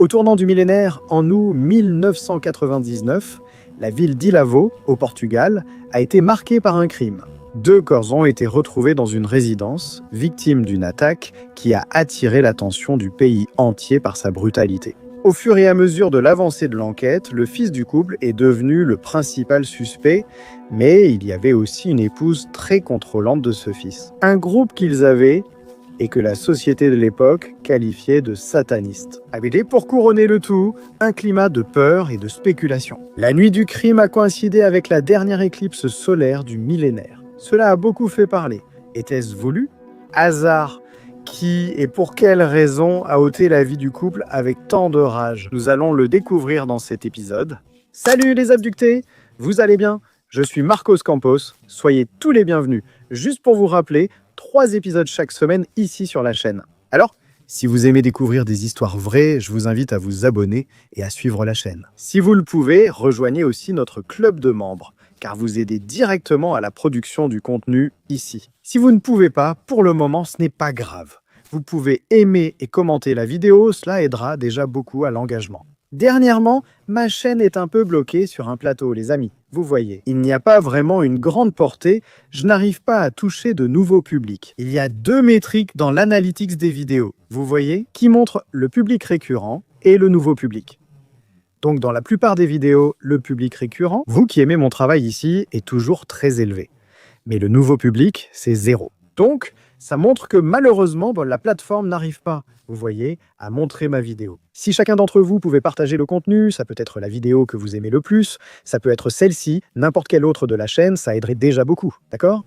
Au tournant du millénaire, en août 1999, la ville d'Ilhavo, au Portugal, a été marquée par un crime. 2 corps ont été retrouvés dans une résidence, victimes d'une attaque qui a attiré l'attention du pays entier par sa brutalité. Au fur et à mesure de l'avancée de l'enquête, le fils du couple est devenu le principal suspect, mais il y avait aussi une épouse très contrôlante de ce fils. Un groupe qu'ils avaient et que la société de l'époque qualifiait de sataniste. Avec, pour couronner le tout, un climat de peur et de spéculation. La nuit du crime a coïncidé avec la dernière éclipse solaire du millénaire. Cela a beaucoup fait parler. Était-ce voulu? Hasard? Qui et pour quelle raison a ôté la vie du couple avec tant de rage? Nous allons le découvrir dans cet épisode. Salut les abductés, vous allez bien? Je suis Marcos Campos, soyez tous les bienvenus. Juste pour vous rappeler, 3 épisodes chaque semaine ici sur la chaîne. Alors, si vous aimez découvrir des histoires vraies, je vous invite à vous abonner et à suivre la chaîne. Si vous le pouvez, rejoignez aussi notre club de membres, car vous aidez directement à la production du contenu ici. Si vous ne pouvez pas, pour le moment, ce n'est pas grave. Vous pouvez aimer et commenter la vidéo, cela aidera déjà beaucoup à l'engagement. Dernièrement, ma chaîne est un peu bloquée sur un plateau, les amis. Vous voyez, il n'y a pas vraiment une grande portée, je n'arrive pas à toucher de nouveaux publics. Il y a 2 métriques dans l'analytics des vidéos, vous voyez, qui montrent le public récurrent et le nouveau public. Donc dans la plupart des vidéos, le public récurrent, vous qui aimez mon travail ici, est toujours très élevé. Mais le nouveau public, c'est 0. Donc, ça montre que malheureusement, la plateforme n'arrive pas, vous voyez, à montrer ma vidéo. Si chacun d'entre vous pouvait partager le contenu, ça peut être la vidéo que vous aimez le plus, ça peut être celle-ci, n'importe quelle autre de la chaîne, ça aiderait déjà beaucoup, d'accord?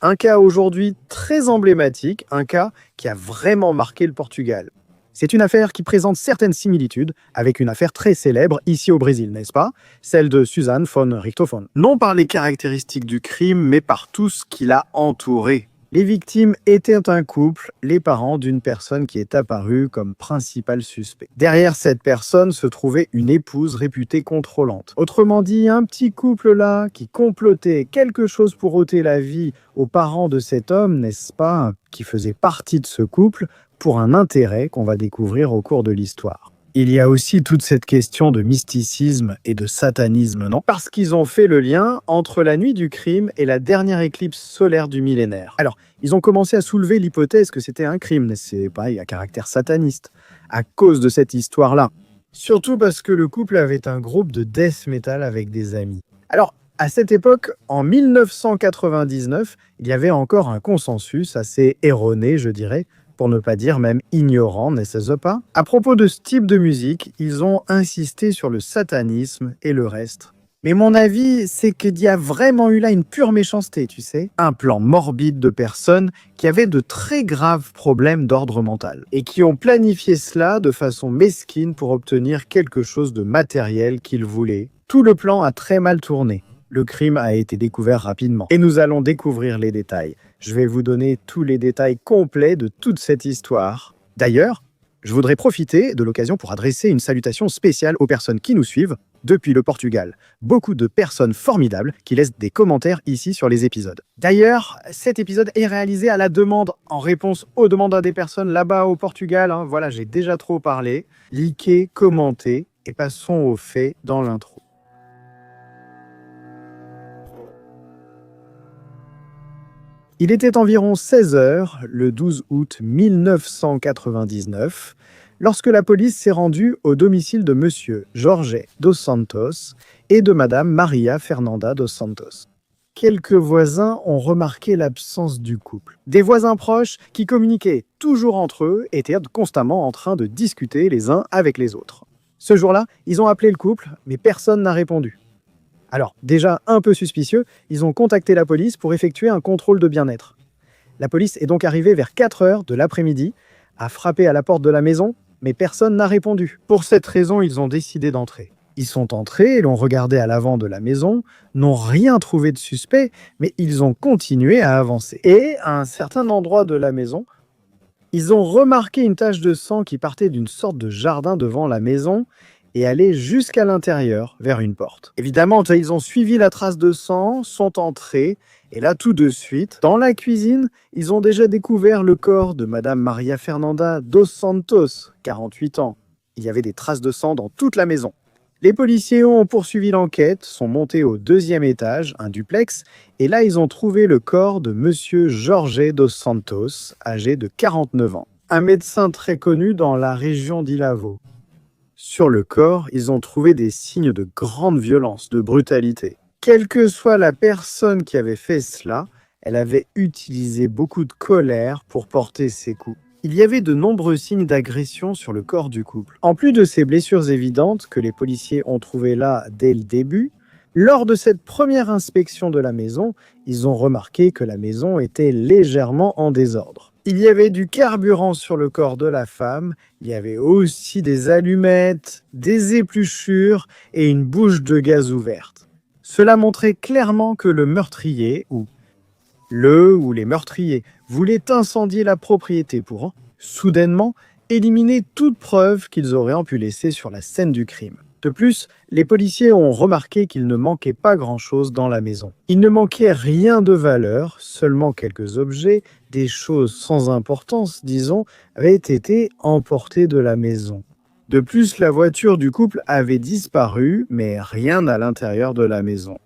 Un cas aujourd'hui très emblématique, un cas qui a vraiment marqué le Portugal. C'est une affaire qui présente certaines similitudes avec une affaire très célèbre ici au Brésil, n'est-ce pas? Celle de Suzanne von Richthofen. Non par les caractéristiques du crime, mais par tout ce qui l'a entouré. Les victimes étaient un couple, les parents d'une personne qui est apparue comme principal suspect. Derrière cette personne se trouvait une épouse réputée contrôlante. Autrement dit, un petit couple là qui complotait quelque chose pour ôter la vie aux parents de cet homme, n'est-ce pas, qui faisait partie de ce couple, pour un intérêt qu'on va découvrir au cours de l'histoire. Il y a aussi toute cette question de mysticisme et de satanisme, non? Parce qu'ils ont fait le lien entre la nuit du crime et la dernière éclipse solaire du millénaire. Alors, ils ont commencé à soulever l'hypothèse que c'était un crime, c'est pareil, à caractère sataniste, à cause de cette histoire-là. Surtout parce que le couple avait un groupe de death metal avec des amis. Alors, à cette époque, en 1999, il y avait encore un consensus assez erroné, je dirais, pour ne pas dire même ignorant, n'est-ce pas? À propos de ce type de musique, ils ont insisté sur le satanisme et le reste. Mais mon avis, c'est qu'il y a vraiment eu là une pure méchanceté, tu sais. Un plan morbide de personnes qui avaient de très graves problèmes d'ordre mental et qui ont planifié cela de façon mesquine pour obtenir quelque chose de matériel qu'ils voulaient. Tout le plan a très mal tourné. Le crime a été découvert rapidement. Et nous allons découvrir les détails. Je vais vous donner tous les détails complets de toute cette histoire. D'ailleurs, je voudrais profiter de l'occasion pour adresser une salutation spéciale aux personnes qui nous suivent depuis le Portugal. Beaucoup de personnes formidables qui laissent des commentaires ici sur les épisodes. D'ailleurs, cet épisode est réalisé à la demande, en réponse aux demandes des personnes là-bas au Portugal. Voilà, j'ai déjà trop parlé. Likez, commentez et passons aux faits dans l'intro. Il était environ 16 h le 12 août 1999 lorsque la police s'est rendue au domicile de monsieur Jorge dos Santos et de madame Maria Fernanda dos Santos. Quelques voisins ont remarqué l'absence du couple. Des voisins proches qui communiquaient toujours entre eux étaient constamment en train de discuter les uns avec les autres. Ce jour-là, ils ont appelé le couple, mais personne n'a répondu. Alors, déjà un peu suspicieux, ils ont contacté la police pour effectuer un contrôle de bien-être. La police est donc arrivée vers 4 h de l'après-midi, a frappé à la porte de la maison, mais personne n'a répondu. Pour cette raison, ils ont décidé d'entrer. Ils sont entrés et l'ont regardé à l'avant de la maison, n'ont rien trouvé de suspect, mais ils ont continué à avancer. Et à un certain endroit de la maison, ils ont remarqué une tache de sang qui partait d'une sorte de jardin devant la maison et aller jusqu'à l'intérieur, vers une porte. Évidemment, ils ont suivi la trace de sang, sont entrés, et là, tout de suite, dans la cuisine, ils ont déjà découvert le corps de madame Maria Fernanda dos Santos, 48 ans. Il y avait des traces de sang dans toute la maison. Les policiers ont poursuivi l'enquête, sont montés au 2e étage, un duplex, et là ils ont trouvé le corps de Monsieur Jorge dos Santos, âgé de 49 ans, un médecin très connu dans la région d'Ilavo. Sur le corps, ils ont trouvé des signes de grande violence, de brutalité. Quelle que soit la personne qui avait fait cela, elle avait utilisé beaucoup de colère pour porter ses coups. Il y avait de nombreux signes d'agression sur le corps du couple. En plus de ces blessures évidentes que les policiers ont trouvées là dès le début, lors de cette première inspection de la maison, ils ont remarqué que la maison était légèrement en désordre. Il y avait du carburant sur le corps de la femme, il y avait aussi des allumettes, des épluchures et une bouche de gaz ouverte. Cela montrait clairement que le meurtrier, ou les meurtriers, voulaient incendier la propriété pour, soudainement, éliminer toute preuve qu'ils auraient pu laisser sur la scène du crime. De plus, les policiers ont remarqué qu'il ne manquait pas grand-chose dans la maison. Il ne manquait rien de valeur, seulement quelques objets, des choses sans importance, disons, avaient été emportés de la maison. De plus, la voiture du couple avait disparu, mais rien à l'intérieur de la maison.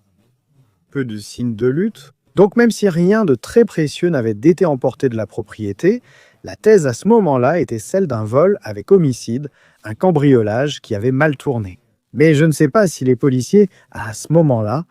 Peu de signes de lutte. Donc même si rien de très précieux n'avait été emporté de la propriété, la thèse à ce moment-là était celle d'un vol avec homicide, un cambriolage qui avait mal tourné. Mais je ne sais pas si les policiers, à ce moment-là,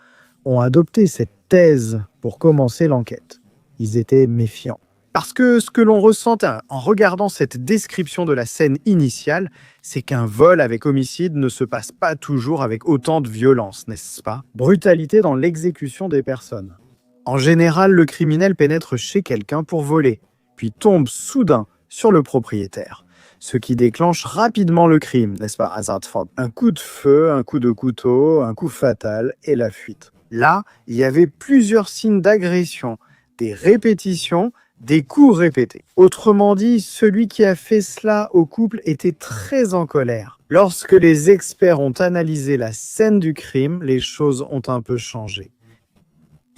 ont adopté cette thèse pour commencer l'enquête. Ils étaient méfiants. Parce que ce que l'on ressent en regardant cette description de la scène initiale, c'est qu'un vol avec homicide ne se passe pas toujours avec autant de violence, n'est-ce pas? Brutalité dans l'exécution des personnes. En général, le criminel pénètre chez quelqu'un pour voler, puis tombe soudain sur le propriétaire, ce qui déclenche rapidement le crime, n'est-ce pas, Hazardford? Un coup de feu, un coup de couteau, un coup fatal et la fuite. Là, il y avait plusieurs signes d'agression, des répétitions, des coups répétés. Autrement dit, celui qui a fait cela au couple était très en colère. Lorsque les experts ont analysé la scène du crime, les choses ont un peu changé.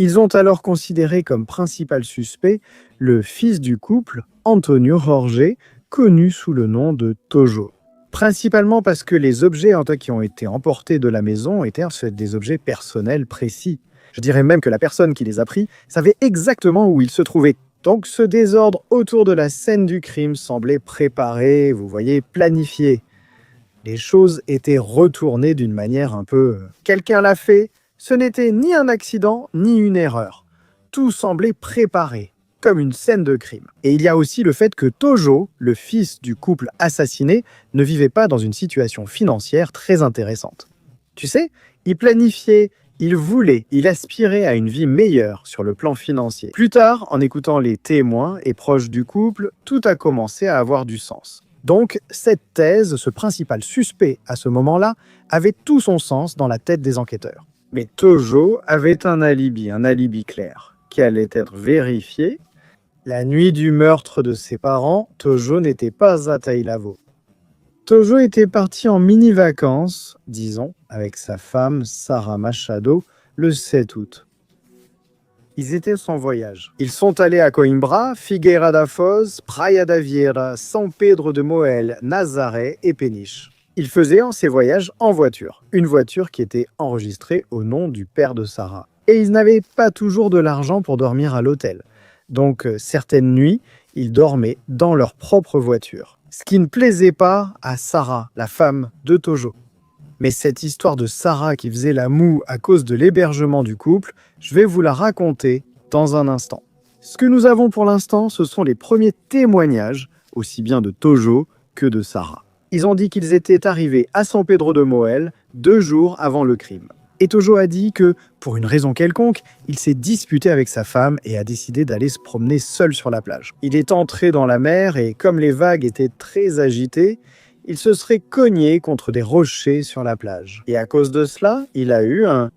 Ils ont alors considéré comme principal suspect le fils du couple, Antonio Jorge, connu sous le nom de Tojo. Principalement parce que les objets qui ont été emportés de la maison étaient des objets personnels précis. Je dirais même que la personne qui les a pris savait exactement où ils se trouvaient. Donc ce désordre autour de la scène du crime semblait préparé, vous voyez, planifié. Les choses étaient retournées d'une manière un peu... Quelqu'un l'a fait. Ce n'était ni un accident, ni une erreur. Tout semblait préparé, comme une scène de crime. Et il y a aussi le fait que Tojo, le fils du couple assassiné, ne vivait pas dans une situation financière très intéressante. Tu sais, il planifiait, il voulait, il aspirait à une vie meilleure sur le plan financier. Plus tard, en écoutant les témoins et proches du couple, tout a commencé à avoir du sens. Donc, cette thèse, ce principal suspect à ce moment-là, avait tout son sens dans la tête des enquêteurs. Mais Tojo avait un alibi clair, qui allait être vérifié. La nuit du meurtre de ses parents, Tojo n'était pas à Tailavo. Tojo était parti en mini-vacances, disons, avec sa femme Sarah Machado, le 7 août. Ils étaient sans voyage. Ils sont allés à Coimbra, Figueira da Foz, Praia da Vieira, San Pedro de Moel, Nazaré et Peniche. Il faisait ces voyages en voiture, une voiture qui était enregistrée au nom du père de Sarah. Et ils n'avaient pas toujours de l'argent pour dormir à l'hôtel. Donc certaines nuits, ils dormaient dans leur propre voiture. Ce qui ne plaisait pas à Sarah, la femme de Tojo. Mais cette histoire de Sarah qui faisait la moue à cause de l'hébergement du couple, je vais vous la raconter dans un instant. Ce que nous avons pour l'instant, ce sont les premiers témoignages, aussi bien de Tojo que de Sarah. Ils ont dit qu'ils étaient arrivés à San Pedro de Moel 2 jours avant le crime. Et Tojo a dit que, pour une raison quelconque, il s'est disputé avec sa femme et a décidé d'aller se promener seul sur la plage. Il est entré dans la mer et, comme les vagues étaient très agitées, il se serait cogné contre des rochers sur la plage. Et à cause de cela, il a eu une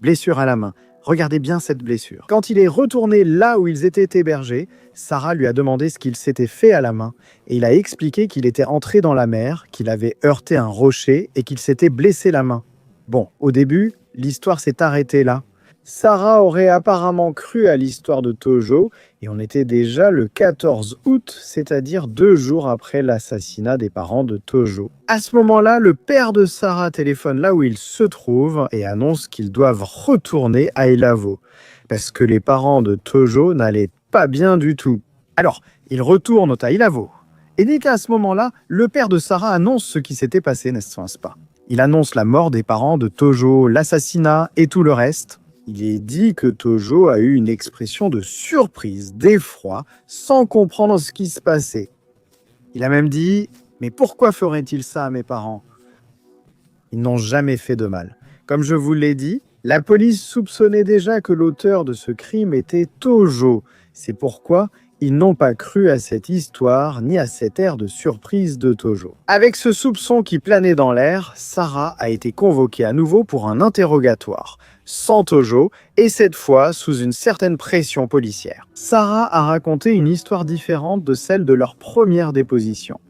blessure à la main. Regardez bien cette blessure. Quand il est retourné là où ils étaient hébergés, Sarah lui a demandé ce qu'il s'était fait à la main et il a expliqué qu'il était entré dans la mer, qu'il avait heurté un rocher et qu'il s'était blessé la main. Bon, au début, l'histoire s'est arrêtée là. Sarah aurait apparemment cru à l'histoire de Tojo, et on était déjà le 14 août, c'est-à-dire 2 jours après l'assassinat des parents de Tojo. À ce moment-là, le père de Sarah téléphone là où il se trouve et annonce qu'ils doivent retourner à Ilavo, parce que les parents de Tojo n'allaient pas bien du tout. Alors, ils retournent à Ilavo. Et dès qu'à ce moment-là, le père de Sarah annonce ce qui s'était passé, n'est-ce pas? Il annonce la mort des parents de Tojo, l'assassinat et tout le reste. Il est dit que Tojo a eu une expression de surprise, d'effroi, sans comprendre ce qui se passait. Il a même dit « Mais pourquoi ferait-il ça à mes parents ?» Ils n'ont jamais fait de mal. Comme je vous l'ai dit, la police soupçonnait déjà que l'auteur de ce crime était Tojo. C'est pourquoi ils n'ont pas cru à cette histoire ni à cet air de surprise de Tojo. Avec ce soupçon qui planait dans l'air, Sarah a été convoquée à nouveau pour un interrogatoire, sans Tojo, et cette fois sous une certaine pression policière. Sarah a raconté une histoire différente de celle de leur première déposition.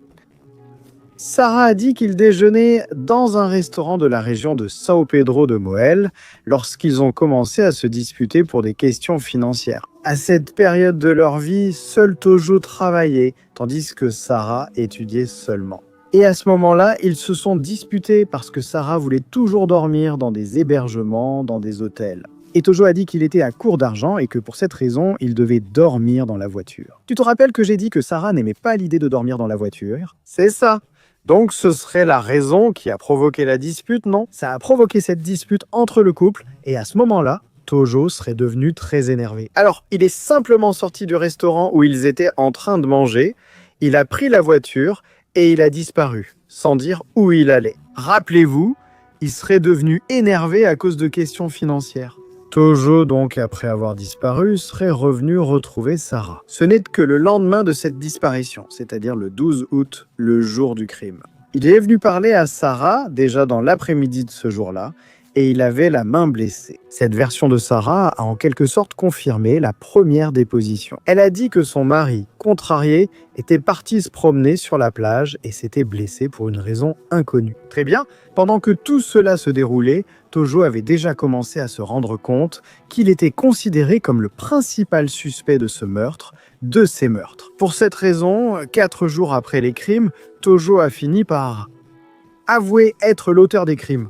Sarah a dit qu'ils déjeunaient dans un restaurant de la région de São Pedro de Moel lorsqu'ils ont commencé à se disputer pour des questions financières. À cette période de leur vie, seul Tojo travaillait, tandis que Sarah étudiait seulement. Et à ce moment-là, ils se sont disputés parce que Sarah voulait toujours dormir dans des hébergements, dans des hôtels. Et Tojo a dit qu'il était à court d'argent et que pour cette raison, il devait dormir dans la voiture. Tu te rappelles que j'ai dit que Sarah n'aimait pas l'idée de dormir dans la voiture? C'est ça! Donc ce serait la raison qui a provoqué la dispute, non? Ça a provoqué cette dispute entre le couple, et à ce moment-là, Tojo serait devenu très énervé. Alors, il est simplement sorti du restaurant où ils étaient en train de manger, il a pris la voiture et il a disparu, sans dire où il allait. Rappelez-vous, il serait devenu énervé à cause de questions financières. Tojo, donc, après avoir disparu, serait revenu retrouver Sarah. Ce n'est que le lendemain de cette disparition, c'est-à-dire le 12 août, le jour du crime. Il est venu parler à Sarah, déjà dans l'après-midi de ce jour-là, et il avait la main blessée. Cette version de Sarah a en quelque sorte confirmé la première déposition. Elle a dit que son mari, contrarié, était parti se promener sur la plage et s'était blessé pour une raison inconnue. Très bien, pendant que tout cela se déroulait, Tojo avait déjà commencé à se rendre compte qu'il était considéré comme le principal suspect de ce meurtre, de ces meurtres. Pour cette raison, 4 jours après les crimes, Tojo a fini par avouer être l'auteur des crimes,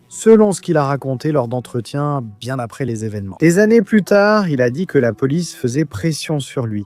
selon ce qu'il a raconté lors d'entretiens bien après les événements. Des années plus tard, il a dit que la police faisait pression sur lui,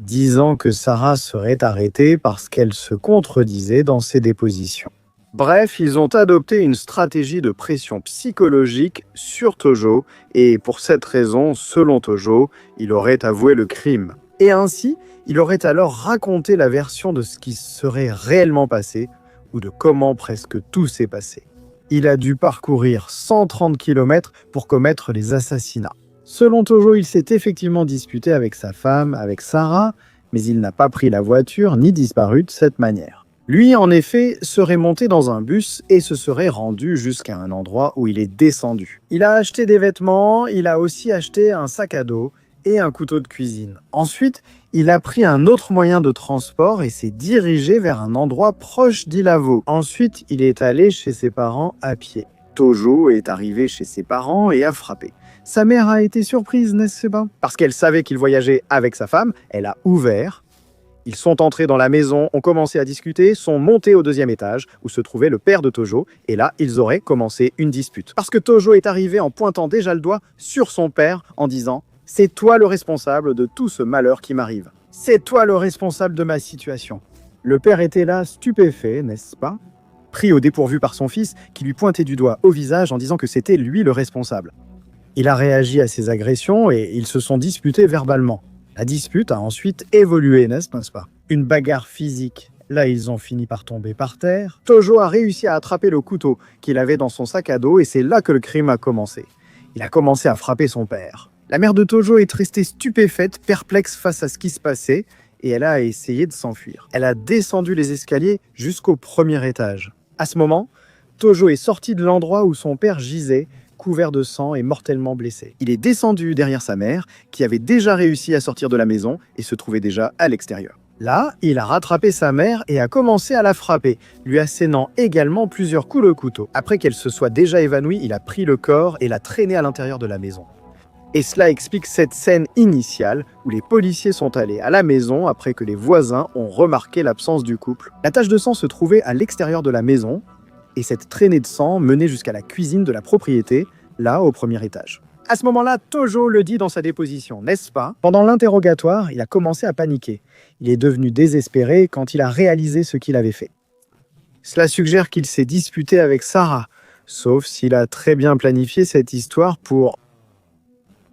disant que Sarah serait arrêtée parce qu'elle se contredisait dans ses dépositions. Bref, ils ont adopté une stratégie de pression psychologique sur Tojo, et pour cette raison, selon Tojo, il aurait avoué le crime. Et ainsi, il aurait alors raconté la version de ce qui serait réellement passé, ou de comment presque tout s'est passé. Il a dû parcourir 130 km pour commettre les assassinats. Selon Tojo, il s'est effectivement disputé avec sa femme, avec Sarah, mais il n'a pas pris la voiture ni disparu de cette manière. Lui, en effet, serait monté dans un bus et se serait rendu jusqu'à un endroit où il est descendu. Il a acheté des vêtements, il a aussi acheté un sac à dos et un couteau de cuisine. Ensuite, il a pris un autre moyen de transport et s'est dirigé vers un endroit proche d'Ilavo. Ensuite, il est allé chez ses parents à pied. Tojo est arrivé chez ses parents et a frappé. Sa mère a été surprise, n'est-ce pas? Parce qu'elle savait qu'il voyageait avec sa femme, elle a ouvert. Ils sont entrés dans la maison, ont commencé à discuter, sont montés au 2e étage où se trouvait le père de Tojo, et là, ils auraient commencé une dispute. Parce que Tojo est arrivé en pointant déjà le doigt sur son père en disant « C'est toi le responsable de tout ce malheur qui m'arrive. C'est toi le responsable de ma situation. » Le père était là, stupéfait, n'est-ce pas? Pris au dépourvu par son fils, qui lui pointait du doigt au visage en disant que c'était lui le responsable. Il a réagi à ces agressions et ils se sont disputés verbalement. La dispute a ensuite évolué, n'est-ce pas? Une bagarre physique. Là, ils ont fini par tomber par terre. Tojo a réussi à attraper le couteau qu'il avait dans son sac à dos et c'est là que le crime a commencé. Il a commencé à frapper son père. La mère de Tojo est restée stupéfaite, perplexe face à ce qui se passait, et elle a essayé de s'enfuir. Elle a descendu les escaliers jusqu'au 1er étage. À ce moment, Tojo est sorti de l'endroit où son père gisait, couvert de sang et mortellement blessé. Il est descendu derrière sa mère, qui avait déjà réussi à sortir de la maison et se trouvait déjà à l'extérieur. Là, il a rattrapé sa mère et a commencé à la frapper, lui assénant également plusieurs coups de couteau. Après qu'elle se soit déjà évanouie, il a pris le corps et l'a traîné à l'intérieur de la maison. Et cela explique cette scène initiale où les policiers sont allés à la maison après que les voisins ont remarqué l'absence du couple. La tache de sang se trouvait à l'extérieur de la maison et cette traînée de sang menait jusqu'à la cuisine de la propriété, là au premier étage. À ce moment-là, Tojo le dit dans sa déposition, n'est-ce pas? Pendant l'interrogatoire, il a commencé à paniquer. Il est devenu désespéré quand il a réalisé ce qu'il avait fait. Cela suggère qu'il s'est disputé avec Sarah, sauf s'il a très bien planifié cette histoire pour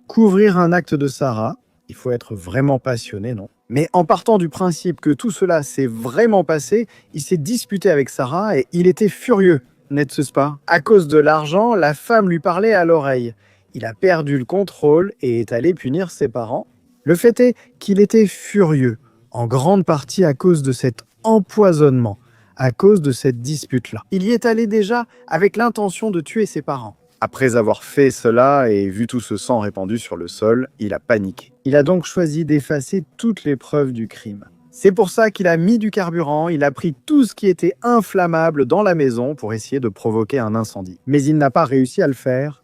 couvrir un acte de Sarah. Il faut être vraiment passionné, non? Mais en partant du principe que tout cela s'est vraiment passé, il s'est disputé avec Sarah et il était furieux, n'est-ce pas? À cause de l'argent, la femme lui parlait à l'oreille. Il a perdu le contrôle et est allé punir ses parents. Le fait est qu'il était furieux, en grande partie à cause de cet empoisonnement, à cause de cette dispute-là. Il y est allé déjà avec l'intention de tuer ses parents. Après avoir fait cela et vu tout ce sang répandu sur le sol, il a paniqué. Il a donc choisi d'effacer toutes les preuves du crime. C'est pour ça qu'il a mis du carburant, il a pris tout ce qui était inflammable dans la maison pour essayer de provoquer un incendie. Mais il n'a pas réussi à le faire.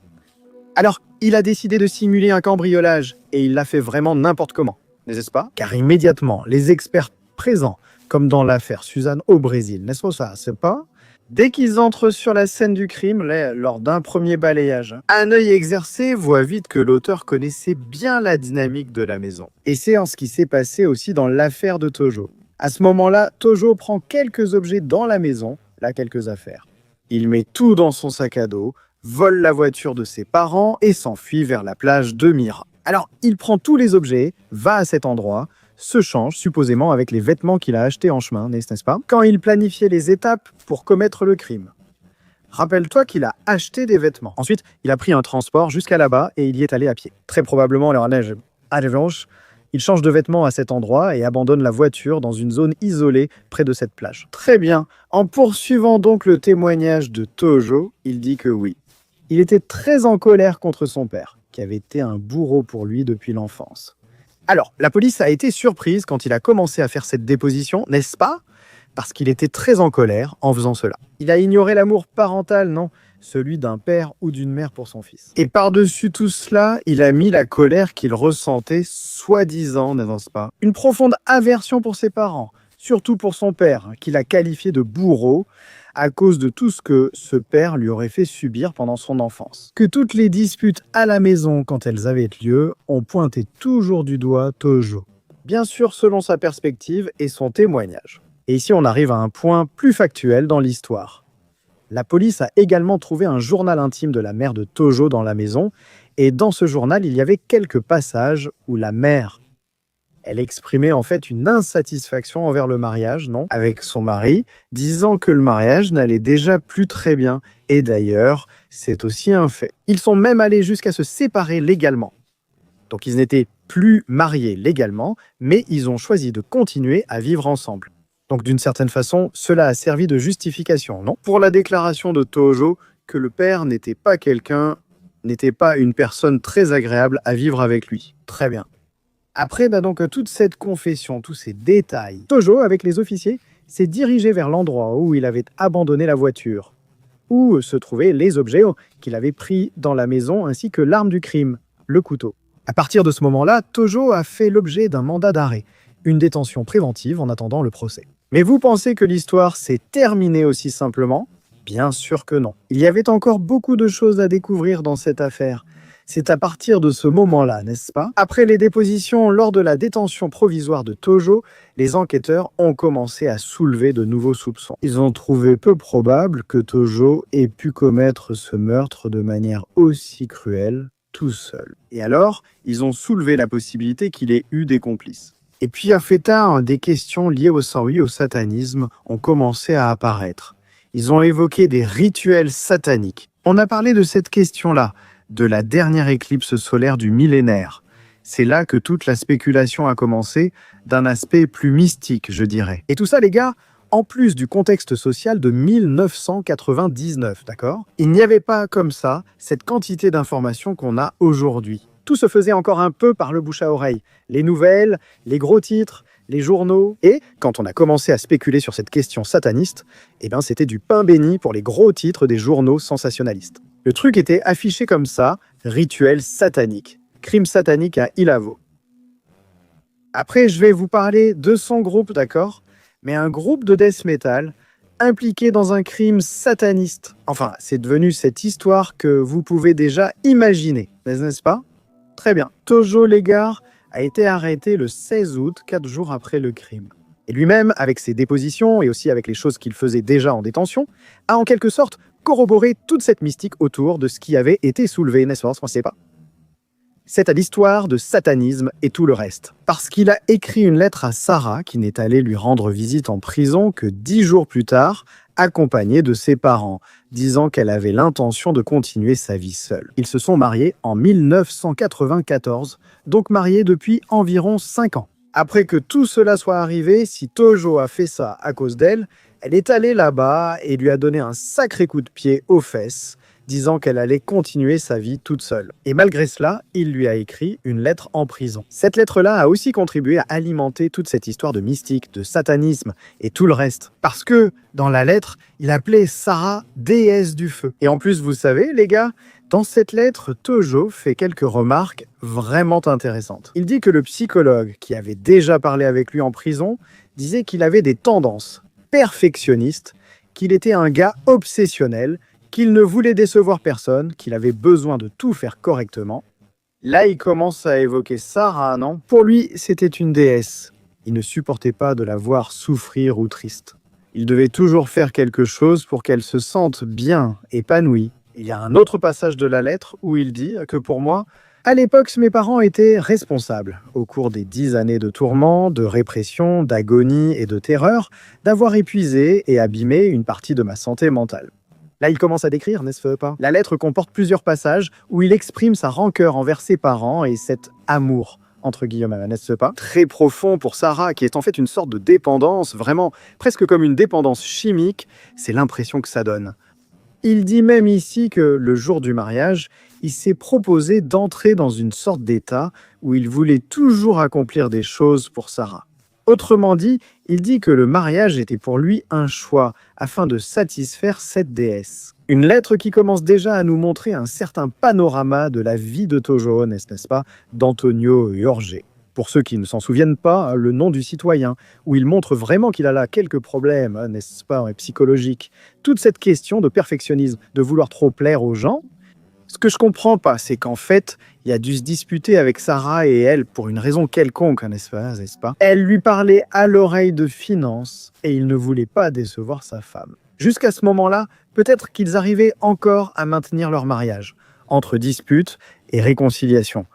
Alors, il a décidé de simuler un cambriolage, et il l'a fait vraiment n'importe comment, n'est-ce pas? Car immédiatement, les experts présents, comme dans l'affaire Suzanne au Brésil, n'est-ce pas ça, c'est pas? Dès qu'ils entrent sur la scène du crime, lors d'un premier balayage, un œil exercé voit vite que l'auteur connaissait bien la dynamique de la maison. Et c'est ce qui s'est passé aussi dans l'affaire de Tojo. À ce moment-là, Tojo prend quelques objets dans la maison, là quelques affaires. Il met tout dans son sac à dos, vole la voiture de ses parents et s'enfuit vers la plage de Mira. Alors, il prend tous les objets, va à cet endroit, se change supposément avec les vêtements qu'il a achetés en chemin, n'est-ce pas? Quand il planifiait les étapes pour commettre le crime. Rappelle-toi qu'il a acheté des vêtements. Ensuite, il a pris un transport jusqu'à là-bas et il y est allé à pied. Très probablement, alors neige à revanche, il change de vêtements à cet endroit et abandonne la voiture dans une zone isolée près de cette plage. Très bien. En poursuivant donc le témoignage de Tojo, il dit que oui. Il était très en colère contre son père, qui avait été un bourreau pour lui depuis l'enfance. Alors, la police a été surprise quand il a commencé à faire cette déposition, n'est-ce pas? Parce qu'il était très en colère en faisant cela. Il a ignoré l'amour parental, non, celui d'un père ou d'une mère pour son fils. Et par-dessus tout cela, il a mis la colère qu'il ressentait, soi-disant, n'est-ce pas? Une profonde aversion pour ses parents, surtout pour son père, qu'il a qualifié de bourreau, à cause de tout ce que ce père lui aurait fait subir pendant son enfance. Que toutes les disputes à la maison, quand elles avaient lieu, ont pointé toujours du doigt Tojo. Bien sûr selon sa perspective et son témoignage. Et ici on arrive à un point plus factuel dans l'histoire. La police a également trouvé un journal intime de la mère de Tojo dans la maison, et dans ce journal il y avait quelques passages où la mère, elle exprimait en fait une insatisfaction envers le mariage, non, avec son mari, disant que le mariage n'allait déjà plus très bien. Et d'ailleurs, c'est aussi un fait. Ils sont même allés jusqu'à se séparer légalement. Donc ils n'étaient plus mariés légalement, mais ils ont choisi de continuer à vivre ensemble. Donc d'une certaine façon, cela a servi de justification, non? Pour la déclaration de Tojo que le père n'était pas une personne très agréable à vivre avec lui. Très bien. Après donc toute cette confession, tous ces détails, Tojo, avec les officiers, s'est dirigé vers l'endroit où il avait abandonné la voiture, où se trouvaient les objets qu'il avait pris dans la maison ainsi que l'arme du crime, le couteau. À partir de ce moment-là, Tojo a fait l'objet d'un mandat d'arrêt, une détention préventive en attendant le procès. Mais vous pensez que l'histoire s'est terminée aussi simplement? Bien sûr que non. Il y avait encore beaucoup de choses à découvrir dans cette affaire. C'est à partir de ce moment-là, n'est-ce pas? Après les dépositions lors de la détention provisoire de Tojo, les enquêteurs ont commencé à soulever de nouveaux soupçons. Ils ont trouvé peu probable que Tojo ait pu commettre ce meurtre de manière aussi cruelle, tout seul. Et alors, ils ont soulevé la possibilité qu'il ait eu des complices. Et puis à fait tard, des questions liées au satanisme ont commencé à apparaître. Ils ont évoqué des rituels sataniques. On a parlé de cette question-là, de la dernière éclipse solaire du millénaire. C'est là que toute la spéculation a commencé, d'un aspect plus mystique, je dirais. Et tout ça, les gars, en plus du contexte social de 1999, d'accord? Il n'y avait pas comme ça cette quantité d'informations qu'on a aujourd'hui. Tout se faisait encore un peu par le bouche à oreille. Les nouvelles, les gros titres, les journaux. Et quand on a commencé à spéculer sur cette question sataniste, c'était du pain béni pour les gros titres des journaux sensationnalistes. Le truc était affiché comme ça, rituel satanique, crime satanique à Ilavo. Après, je vais vous parler de son groupe, d'accord? Mais un groupe de death metal impliqué dans un crime sataniste. Enfin, c'est devenu cette histoire que vous pouvez déjà imaginer, n'est-ce pas? Très bien. Tojo Legar a été arrêté le 16 août, 4 jours après le crime. Et lui-même, avec ses dépositions et aussi avec les choses qu'il faisait déjà en détention, a en quelque sorte corroboré toute cette mystique autour de ce qui avait été soulevé, n'est-ce pas? C'est pas. C'est à l'histoire de satanisme et tout le reste. Parce qu'il a écrit une lettre à Sarah, qui n'est allée lui rendre visite en prison que 10 jours plus tard, accompagnée de ses parents, disant qu'elle avait l'intention de continuer sa vie seule. Ils se sont mariés en 1994, donc mariés depuis environ 5 ans. Après que tout cela soit arrivé, si Tojo a fait ça à cause d'elle, elle est allée là-bas et lui a donné un sacré coup de pied aux fesses, disant qu'elle allait continuer sa vie toute seule. Et malgré cela, il lui a écrit une lettre en prison. Cette lettre-là a aussi contribué à alimenter toute cette histoire de mystique, de satanisme et tout le reste. Parce que, dans la lettre, il appelait Sarah déesse du feu. Et en plus, vous savez, les gars, dans cette lettre, Tojo fait quelques remarques vraiment intéressantes. Il dit que le psychologue qui avait déjà parlé avec lui en prison disait qu'il avait des tendances perfectionnistes, qu'il était un gars obsessionnel, qu'il ne voulait décevoir personne, qu'il avait besoin de tout faire correctement. Là, il commence à évoquer Sarah, non? Pour lui, c'était une déesse. Il ne supportait pas de la voir souffrir ou triste. Il devait toujours faire quelque chose pour qu'elle se sente bien, épanouie. Il y a un autre passage de la lettre où il dit que pour moi, à l'époque, mes parents étaient responsables, au cours des 10 années de tourments, de répression, d'agonie et de terreur, d'avoir épuisé et abîmé une partie de ma santé mentale. Là, il commence à décrire, n'est-ce pas? La lettre comporte plusieurs passages où il exprime sa rancœur envers ses parents et cet amour, entre guillemets, n'est-ce pas? Très profond pour Sarah, qui est en fait une sorte de dépendance, vraiment presque comme une dépendance chimique, c'est l'impression que ça donne. Il dit même ici que le jour du mariage, il s'est proposé d'entrer dans une sorte d'état où il voulait toujours accomplir des choses pour Sarah. Autrement dit, il dit que le mariage était pour lui un choix afin de satisfaire cette déesse. Une lettre qui commence déjà à nous montrer un certain panorama de la vie de Tojo, n'est-ce pas, d'Antonio Jorge. Pour ceux qui ne s'en souviennent pas, le nom du citoyen, où il montre vraiment qu'il a là quelques problèmes, n'est-ce pas, psychologiques. Toute cette question de perfectionnisme, de vouloir trop plaire aux gens. Ce que je comprends pas, c'est qu'en fait, il a dû se disputer avec Sarah et elle pour une raison quelconque, n'est-ce pas? Elle lui parlait à l'oreille de finances et il ne voulait pas décevoir sa femme. Jusqu'à ce moment-là, peut-être qu'ils arrivaient encore à maintenir leur mariage, entre disputes et réconciliation.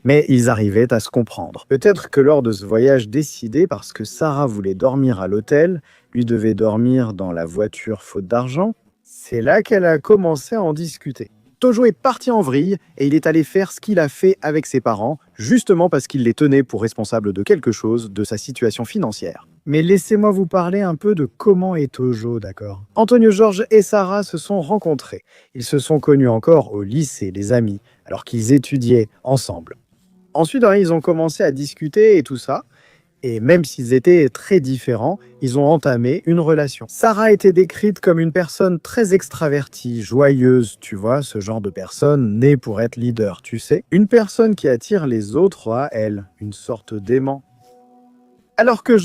Mais ils arrivaient à se comprendre. Peut-être que lors de ce voyage décidé, parce que Sarah voulait dormir à l'hôtel, lui devait dormir dans la voiture faute d'argent, c'est là qu'elle a commencé à en discuter. Tojo est parti en vrille et il est allé faire ce qu'il a fait avec ses parents, justement parce qu'il les tenait pour responsables de quelque chose, de sa situation financière. Mais laissez-moi vous parler un peu de comment est Tojo, d'accord? Antonio Jorge et Sarah se sont rencontrés. Ils se sont connus encore au lycée, les amis, alors qu'ils étudiaient ensemble. Ensuite, ils ont commencé à discuter et tout ça. Et même s'ils étaient très différents, ils ont entamé une relation. Sarah était décrite comme une personne très extravertie, joyeuse, tu vois, ce genre de personne née pour être leader, tu sais. Une personne qui attire les autres à elle, une sorte d'aimant. Alors que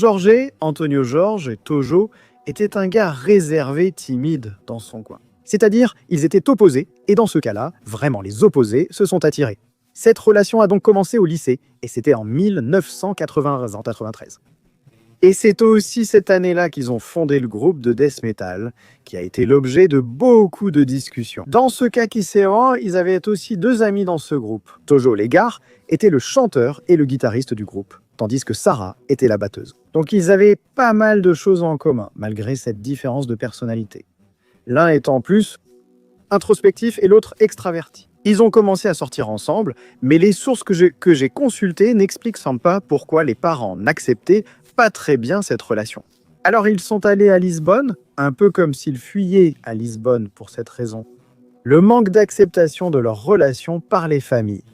Antonio Jorge et Tojo, était un gars réservé, timide dans son coin. C'est-à-dire, ils étaient opposés, et dans ce cas-là, vraiment les opposés se sont attirés. Cette relation a donc commencé au lycée, et c'était en 1993. Et c'est aussi cette année-là qu'ils ont fondé le groupe de death metal, qui a été l'objet de beaucoup de discussions. Dans ce cas qui s'est rendu, ils avaient aussi 2 amis dans ce groupe. Tojo Legar était le chanteur et le guitariste du groupe, tandis que Sarah était la batteuse. Donc ils avaient pas mal de choses en commun, malgré cette différence de personnalité. L'un étant plus introspectif et l'autre extraverti. Ils ont commencé à sortir ensemble, mais les sources que j'ai consultées n'expliquent pas pourquoi les parents n'acceptaient pas très bien cette relation. Alors ils sont allés à Lisbonne, un peu comme s'ils fuyaient à Lisbonne pour cette raison. Le manque d'acceptation de leur relation par les familles.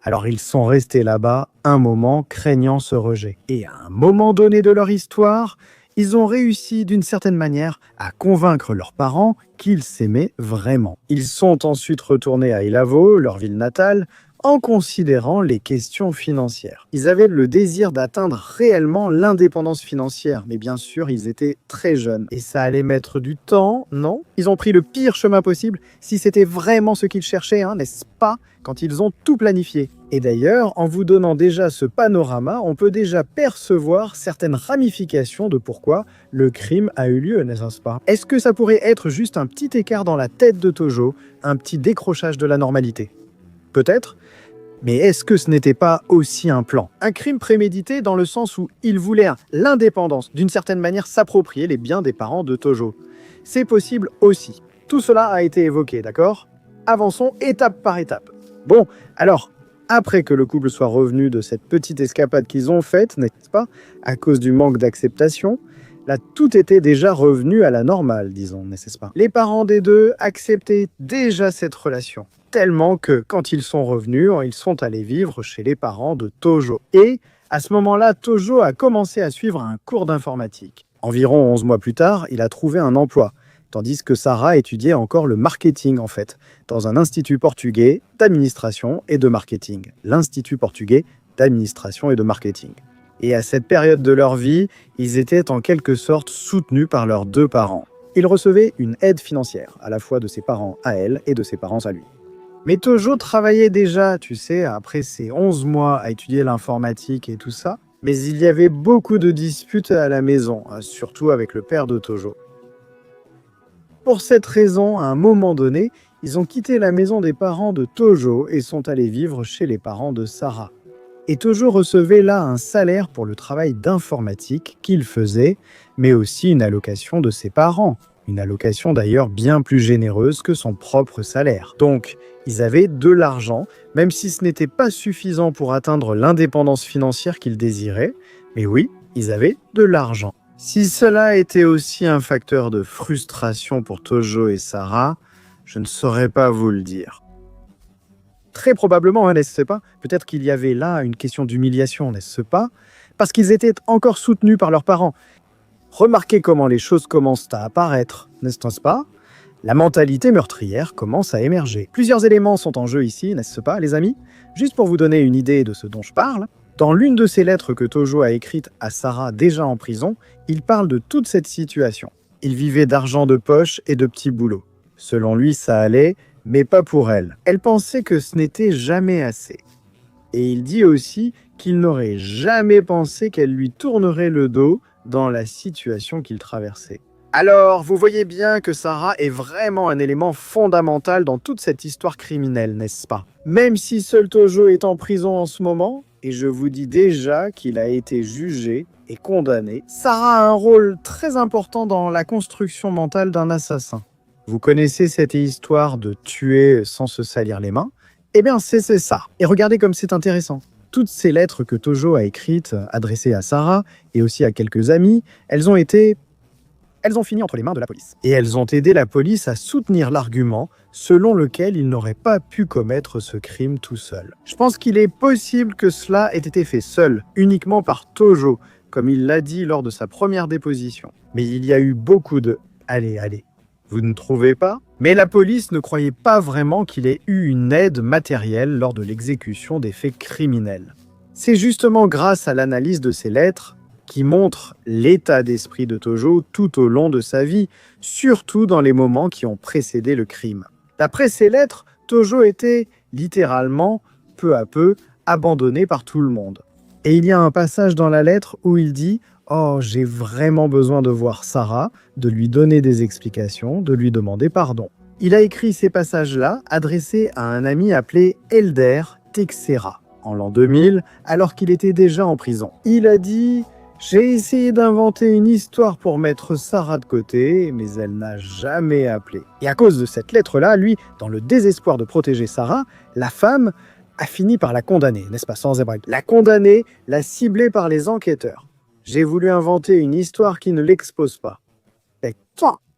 Alors ils sont restés là-bas un moment, craignant ce rejet. Et à un moment donné de leur histoire, ils ont réussi d'une certaine manière à convaincre leurs parents qu'ils s'aimaient vraiment. Ils sont ensuite retournés à Ilavo, leur ville natale, en considérant les questions financières. Ils avaient le désir d'atteindre réellement l'indépendance financière, mais bien sûr, ils étaient très jeunes. Et ça allait mettre du temps, non? Ils ont pris le pire chemin possible, si c'était vraiment ce qu'ils cherchaient, n'est-ce pas, quand ils ont tout planifié. Et d'ailleurs, en vous donnant déjà ce panorama, on peut déjà percevoir certaines ramifications de pourquoi le crime a eu lieu, n'est-ce pas? Est-ce que ça pourrait être juste un petit écart dans la tête de Tojo, un petit décrochage de la normalité? Peut-être. Mais est-ce que ce n'était pas aussi un plan? Un crime prémédité dans le sens où il voulait l'indépendance, d'une certaine manière s'approprier les biens des parents de Tojo. C'est possible aussi. Tout cela a été évoqué, d'accord? Avançons étape par étape. Bon, alors, après que le couple soit revenu de cette petite escapade qu'ils ont faite, n'est-ce pas, à cause du manque d'acceptation, là, tout était déjà revenu à la normale, disons, n'est-ce pas? Les parents des deux acceptaient déjà cette relation. Tellement que, quand ils sont revenus, ils sont allés vivre chez les parents de Tojo. Et, à ce moment-là, Tojo a commencé à suivre un cours d'informatique. Environ 11 mois plus tard, il a trouvé un emploi, tandis que Sarah étudiait encore le marketing, en fait, dans un institut portugais d'administration et de marketing. L'Institut portugais d'administration et de marketing. Et à cette période de leur vie, ils étaient en quelque sorte soutenus par leurs deux parents. Ils recevaient une aide financière, à la fois de ses parents à elle et de ses parents à lui. Mais Tojo travaillait déjà, tu sais, après ses 11 mois à étudier l'informatique et tout ça. Mais il y avait beaucoup de disputes à la maison, surtout avec le père de Tojo. Pour cette raison, à un moment donné, ils ont quitté la maison des parents de Tojo et sont allés vivre chez les parents de Sarah. Et Tojo recevait là un salaire pour le travail d'informatique qu'il faisait, mais aussi une allocation de ses parents. Une allocation d'ailleurs bien plus généreuse que son propre salaire. Donc, ils avaient de l'argent, même si ce n'était pas suffisant pour atteindre l'indépendance financière qu'ils désiraient. Mais oui, ils avaient de l'argent. Si cela était aussi un facteur de frustration pour Tojo et Sarah, je ne saurais pas vous le dire. Très probablement, n'est-ce pas? Peut-être qu'il y avait là une question d'humiliation, n'est-ce pas? Parce qu'ils étaient encore soutenus par leurs parents. Remarquez comment les choses commencent à apparaître, n'est-ce pas? La mentalité meurtrière commence à émerger. Plusieurs éléments sont en jeu ici, n'est-ce pas, les amis? Juste pour vous donner une idée de ce dont je parle, dans l'une de ces lettres que Tojo a écrites à Sarah déjà en prison, il parle de toute cette situation. Il vivait d'argent de poche et de petits boulots. Selon lui, ça allait, mais pas pour elle. Elle pensait que ce n'était jamais assez. Et il dit aussi qu'il n'aurait jamais pensé qu'elle lui tournerait le dos dans la situation qu'il traversait. Alors, vous voyez bien que Sarah est vraiment un élément fondamental dans toute cette histoire criminelle, n'est-ce pas? Même si seul Tojo est en prison en ce moment, et je vous dis déjà qu'il a été jugé et condamné, Sarah a un rôle très important dans la construction mentale d'un assassin. Vous connaissez cette histoire de tuer sans se salir les mains? Eh bien, c'est ça. Et regardez comme c'est intéressant. Toutes ces lettres que Tojo a écrites, adressées à Sarah et aussi à quelques amis, elles ont fini entre les mains de la police. Et elles ont aidé la police à soutenir l'argument selon lequel il n'aurait pas pu commettre ce crime tout seul. Je pense qu'il est possible que cela ait été fait seul, uniquement par Tojo, comme il l'a dit lors de sa première déposition. Mais il y a eu beaucoup de « allez, vous ne trouvez pas ?» Mais la police ne croyait pas vraiment qu'il ait eu une aide matérielle lors de l'exécution des faits criminels. C'est justement grâce à l'analyse de ces lettres qui montre l'état d'esprit de Tojo tout au long de sa vie, surtout dans les moments qui ont précédé le crime. D'après ces lettres, Tojo était littéralement, peu à peu, abandonné par tout le monde. Et il y a un passage dans la lettre où il dit « Oh, j'ai vraiment besoin de voir Sarah, de lui donner des explications, de lui demander pardon. » Il a écrit ces passages-là adressés à un ami appelé Elder Texera, en l'an 2000, alors qu'il était déjà en prison. Il a dit « J'ai essayé d'inventer une histoire pour mettre Sarah de côté, mais elle n'a jamais appelé. » Et à cause de cette lettre-là, lui, dans le désespoir de protéger Sarah, la femme a fini par la condamner, n'est-ce pas, sans ébranler. La condamner, la cibler par les enquêteurs. J'ai voulu inventer une histoire qui ne l'expose pas. Et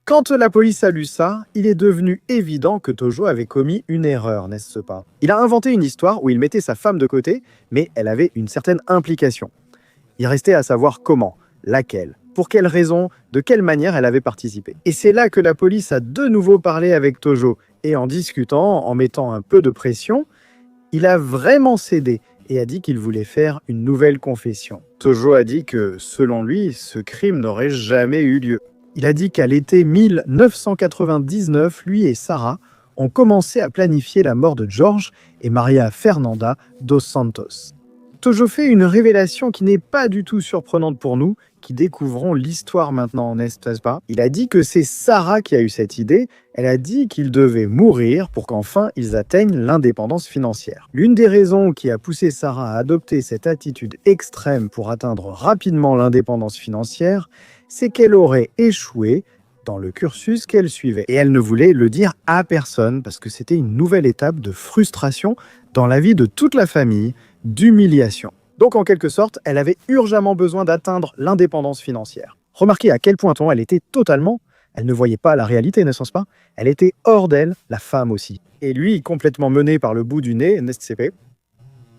Quand la police a lu ça, il est devenu évident que Tojo avait commis une erreur, n'est-ce pas? Il a inventé une histoire où il mettait sa femme de côté, mais elle avait une certaine implication. Il restait à savoir comment, laquelle, pour quelle raison, de quelle manière elle avait participé. Et c'est là que la police a de nouveau parlé avec Tojo, et en discutant, en mettant un peu de pression, il a vraiment cédé et a dit qu'il voulait faire une nouvelle confession. Tojo a dit que, selon lui, ce crime n'aurait jamais eu lieu. Il a dit qu'à l'été 1999, lui et Sarah ont commencé à planifier la mort de George et Maria Fernanda dos Santos. Tojo fait une révélation qui n'est pas du tout surprenante pour nous, qui découvrons l'histoire maintenant, n'est-ce pas? Il a dit que c'est Sarah qui a eu cette idée. Elle a dit qu'ils devaient mourir pour qu'enfin ils atteignent l'indépendance financière. L'une des raisons qui a poussé Sarah à adopter cette attitude extrême pour atteindre rapidement l'indépendance financière, c'est qu'elle aurait échoué dans le cursus qu'elle suivait. Et elle ne voulait le dire à personne parce que c'était une nouvelle étape de frustration dans la vie de toute la famille, d'humiliation. Donc en quelque sorte, elle avait urgemment besoin d'atteindre l'indépendance financière. Remarquez à quel point elle était totalement... Elle ne voyait pas la réalité, n'est-ce pas? Elle était hors d'elle, la femme aussi. Et lui, complètement mené par le bout du nez, n'est-ce pas?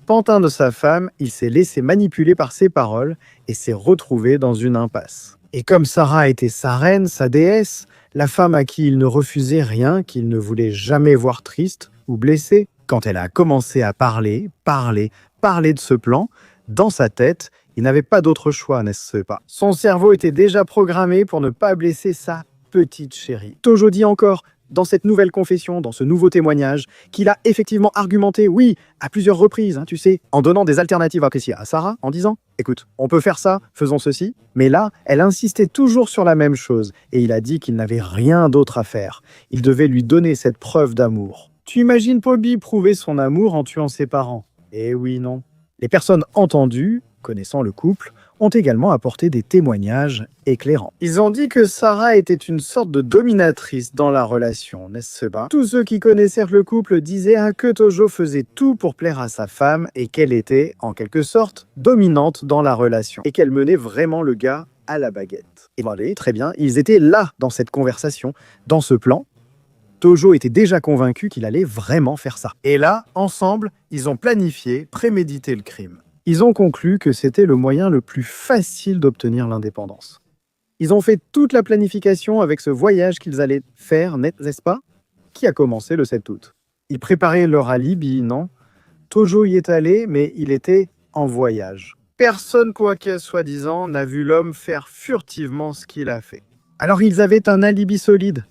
Pantin de sa femme, il s'est laissé manipuler par ses paroles et s'est retrouvé dans une impasse. Et comme Sarah était sa reine, sa déesse, la femme à qui il ne refusait rien, qu'il ne voulait jamais voir triste ou blessée, quand elle a commencé à parler de ce plan, dans sa tête, il n'avait pas d'autre choix, n'est-ce pas? Son cerveau était déjà programmé pour ne pas blesser sa petite chérie. Tojo dit encore, dans cette nouvelle confession, dans ce nouveau témoignage, qu'il a effectivement argumenté, oui, à plusieurs reprises, tu sais, en donnant des alternatives à Sarah, en disant, écoute, on peut faire ça, faisons ceci. Mais là, elle insistait toujours sur la même chose, et il a dit qu'il n'avait rien d'autre à faire. Il devait lui donner cette preuve d'amour. Tu imagines Bobby prouver son amour en tuant ses parents? Eh oui, non. Les personnes entendues, connaissant le couple, ont également apporté des témoignages éclairants. Ils ont dit que Sarah était une sorte de dominatrice dans la relation, n'est-ce pas? Tous ceux qui connaissaient le couple disaient que Tojo faisait tout pour plaire à sa femme et qu'elle était, en quelque sorte, dominante dans la relation et qu'elle menait vraiment le gars à la baguette. Et voilà, très bien, ils étaient là dans cette conversation, dans ce plan. Tojo était déjà convaincu qu'il allait vraiment faire ça. Et là, ensemble, ils ont planifié, prémédité le crime. Ils ont conclu que c'était le moyen le plus facile d'obtenir l'indépendance. Ils ont fait toute la planification avec ce voyage qu'ils allaient faire, n'est-ce pas? Qui a commencé le 7 août. Ils préparaient leur alibi, non? Tojo y est allé, mais il était en voyage. Personne, quoi que soi-disant, n'a vu l'homme faire furtivement ce qu'il a fait. Alors ils avaient un alibi solide.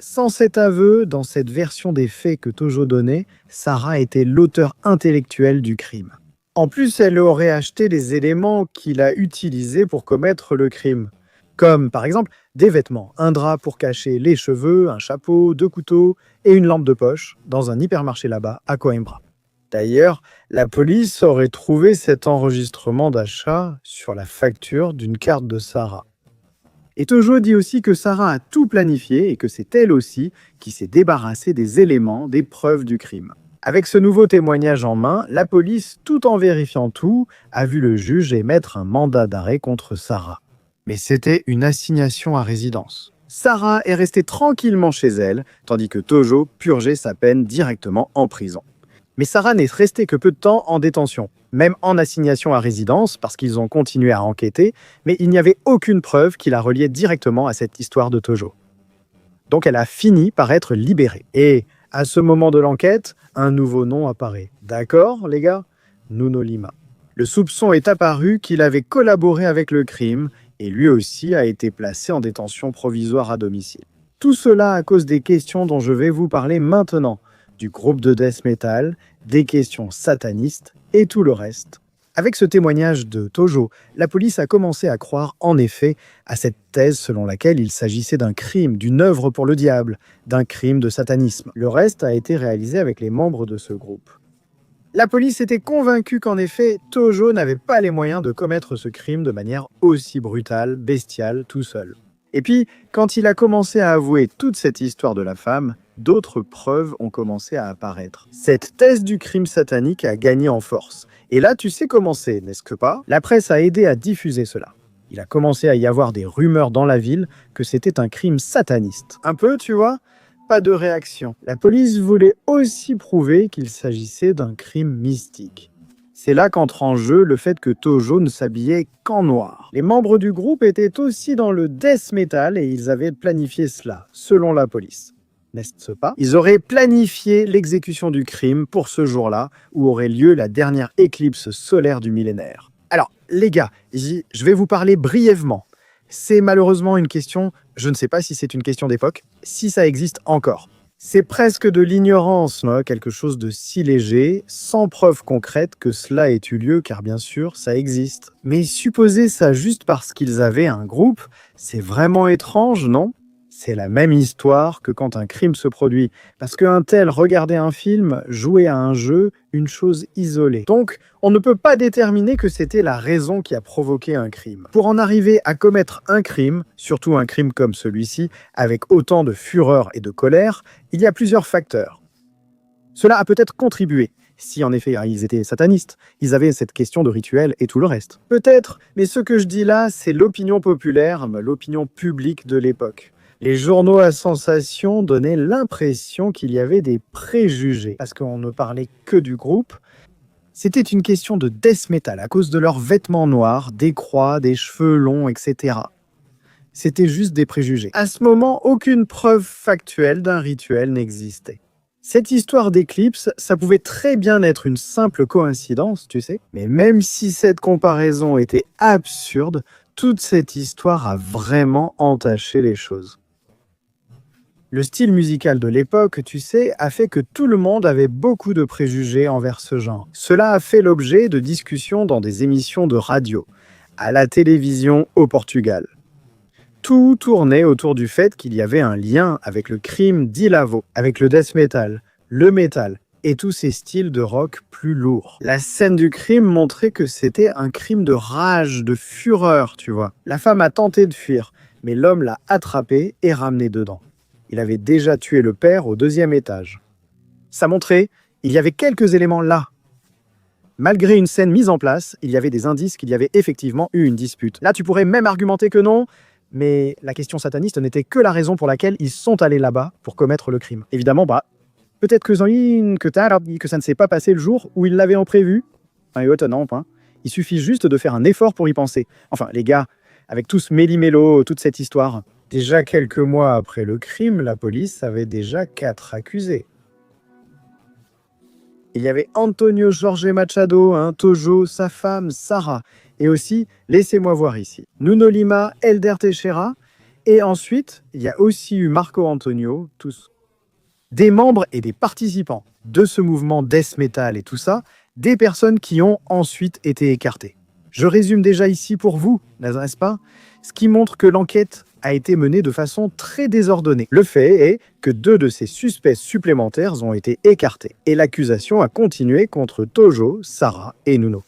Sans cet aveu, dans cette version des faits que Tojo donnait, Sarah était l'auteur intellectuel du crime. En plus, elle aurait acheté les éléments qu'il a utilisés pour commettre le crime. Comme, par exemple, des vêtements, un drap pour cacher les cheveux, un chapeau, 2 couteaux et une lampe de poche dans un hypermarché là-bas, à Coimbra. D'ailleurs, la police aurait trouvé cet enregistrement d'achat sur la facture d'une carte de Sarah. Et Tojo dit aussi que Sarah a tout planifié et que c'est elle aussi qui s'est débarrassée des éléments, des preuves du crime. Avec ce nouveau témoignage en main, la police, tout en vérifiant tout, a vu le juge émettre un mandat d'arrêt contre Sarah. Mais c'était une assignation à résidence. Sarah est restée tranquillement chez elle, tandis que Tojo purgeait sa peine directement en prison. Mais Sarah n'est restée que peu de temps en détention, même en assignation à résidence, parce qu'ils ont continué à enquêter, mais il n'y avait aucune preuve qui la reliait directement à cette histoire de Tojo. Donc elle a fini par être libérée. Et à ce moment de l'enquête, un nouveau nom apparaît. D'accord, les gars? Nuno Lima. Le soupçon est apparu qu'il avait collaboré avec le crime, et lui aussi a été placé en détention provisoire à domicile. Tout cela à cause des questions dont je vais vous parler maintenant, du groupe de death metal, des questions satanistes et tout le reste. Avec ce témoignage de Tojo, la police a commencé à croire en effet à cette thèse selon laquelle il s'agissait d'un crime, d'une œuvre pour le diable, d'un crime de satanisme. Le reste a été réalisé avec les membres de ce groupe. La police était convaincue qu'en effet, Tojo n'avait pas les moyens de commettre ce crime de manière aussi brutale, bestiale, tout seul. Et puis, quand il a commencé à avouer toute cette histoire de la femme, d'autres preuves ont commencé à apparaître. Cette thèse du crime satanique a gagné en force. Et là, tu sais comment c'est, n'est-ce que pas? La presse a aidé à diffuser cela. Il a commencé à y avoir des rumeurs dans la ville que c'était un crime sataniste. Un peu, tu vois? Pas de réaction. La police voulait aussi prouver qu'il s'agissait d'un crime mystique. C'est là qu'entre en jeu le fait que Tojo ne s'habillait qu'en noir. Les membres du groupe étaient aussi dans le death metal et ils avaient planifié cela, selon la police. N'est-ce pas? Ils auraient planifié l'exécution du crime pour ce jour-là, où aurait lieu la dernière éclipse solaire du millénaire. Alors, les gars, je vais vous parler brièvement. C'est malheureusement une question, je ne sais pas si c'est une question d'époque, si ça existe encore. C'est presque de l'ignorance, quelque chose de si léger, sans preuve concrète que cela ait eu lieu, car bien sûr, ça existe. Mais supposer ça juste parce qu'ils avaient un groupe, c'est vraiment étrange, non? C'est la même histoire que quand un crime se produit, parce qu'un tel regardait un film, jouait à un jeu, une chose isolée. Donc, on ne peut pas déterminer que c'était la raison qui a provoqué un crime. Pour en arriver à commettre un crime, surtout un crime comme celui-ci, avec autant de fureur et de colère, il y a plusieurs facteurs. Cela a peut-être contribué. Si en effet ils étaient satanistes, ils avaient cette question de rituel et tout le reste. Peut-être, mais ce que je dis là, c'est l'opinion populaire, l'opinion publique de l'époque. Les journaux à sensation donnaient l'impression qu'il y avait des préjugés, parce qu'on ne parlait que du groupe. C'était une question de death metal à cause de leurs vêtements noirs, des croix, des cheveux longs, etc. C'était juste des préjugés. À ce moment, aucune preuve factuelle d'un rituel n'existait. Cette histoire d'éclipse, ça pouvait très bien être une simple coïncidence, tu sais. Mais même si cette comparaison était absurde, toute cette histoire a vraiment entaché les choses. Le style musical de l'époque, tu sais, a fait que tout le monde avait beaucoup de préjugés envers ce genre. Cela a fait l'objet de discussions dans des émissions de radio, à la télévision au Portugal. Tout tournait autour du fait qu'il y avait un lien avec le crime d'Ilavo, avec le death metal, le metal et tous ces styles de rock plus lourds. La scène du crime montrait que c'était un crime de rage, de fureur, tu vois. La femme a tenté de fuir, mais l'homme l'a attrapée et ramenée dedans. Il avait déjà tué le père au 2e étage. Ça montrait, il y avait quelques éléments là. Malgré une scène mise en place, il y avait des indices qu'il y avait effectivement eu une dispute. Là, tu pourrais même argumenter que non, mais la question sataniste n'était que la raison pour laquelle ils sont allés là-bas pour commettre le crime. Évidemment, peut-être que ça ne s'est pas passé le jour où ils l'avaient en prévu. Non, il suffit juste de faire un effort pour y penser. Enfin, les gars, avec tout ce méli-mélo, toute cette histoire, déjà quelques mois après le crime, la police avait déjà 4 accusés. Il y avait Antonio Jorge Machado, Tojo, sa femme, Sarah, et aussi, laissez-moi voir ici, Nuno Lima, Elder Teixeira, et ensuite, il y a aussi eu Marco Antonio, tous. Des membres et des participants de ce mouvement death metal et tout ça, des personnes qui ont ensuite été écartées. Je résume déjà ici pour vous, n'est-ce pas? Ce qui montre que l'enquête a été menée de façon très désordonnée. Le fait est que 2 de ces suspects supplémentaires ont été écartés et l'accusation a continué contre Tojo, Sarah et Nuno.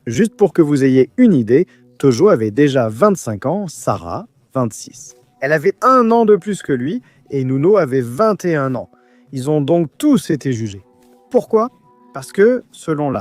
Juste pour que vous ayez une idée, Tojo avait déjà 25 ans, Sarah 26. Elle avait 1 an de plus que lui et Nuno avait 21 ans. Ils ont donc tous été jugés. Pourquoi? Parce que, selon